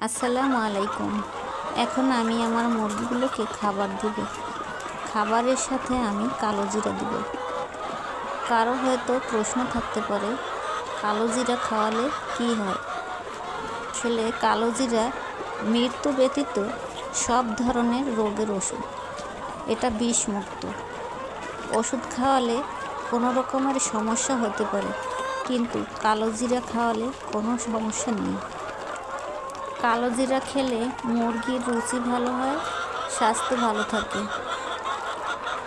আসসালামু আলাইকুম। এখন আমি আমার মুরগিগুলোকে খাবার দিব। খাবারের সাথে আমি কালো জিরা দিব। কারো হয়তো প্রশ্ন থাকতে পারে, কালো জিরা খাওয়ালে কি হয়? আসলে কালো জিরা মৃত্যু ব্যতীত সব ধরনের রোগের ওষুধ। এটা বিষমুক্ত। ওষুধ খাওয়ালে কোনো রকমের সমস্যা হতে পারে, কিন্তু কালো জিরা খাওয়ালে কোনো সমস্যা নেই। কালো জিরা খেলে মুরগির রুচি ভালো হয়, স্বাস্থ্য ভালো থাকে।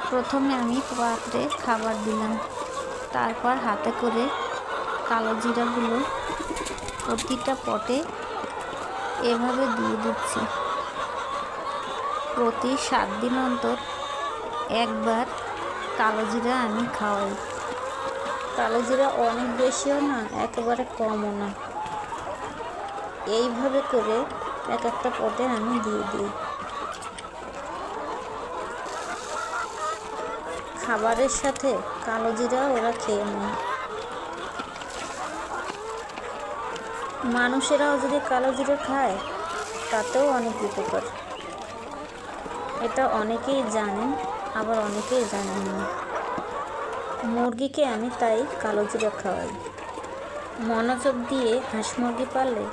প্রথমে আমি পাত্রে খাবার দিলাম, তারপর হাতে করে কালো জিরাগুলো প্রতিটা পটে এভাবে দিয়ে দিচ্ছি। প্রতি 7 দিন অন্তর একবার কালো জিরা আমি খাওয়াই। কালো জিরা অনেক বেশিও না, একেবারে কমও না। এইভাবে করে এক একটা পটে আমি দিয়ে দিই। খাবারের সাথে কালো জিরা ওরা খেয়ে নেয়। মানুষেরাও যদি কালো জিরা খায় তাতেও অনেক উপকার। এটা অনেকেই জানেন, আবার অনেকেই জানেন না। মুরগিকে আমি তাই কালো জিরা খাওয়াই। মনোযোগ দিয়ে হাঁস মুরগি পাললে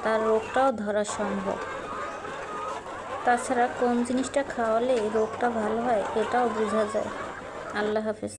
তার রোগটাও ধরা সম্ভব। তাছাড়া কোন জিনিসটা খাওয়ালে রোগটা ভালো হয় এটাও বোঝা যায়। আল্লাহ হাফেজ।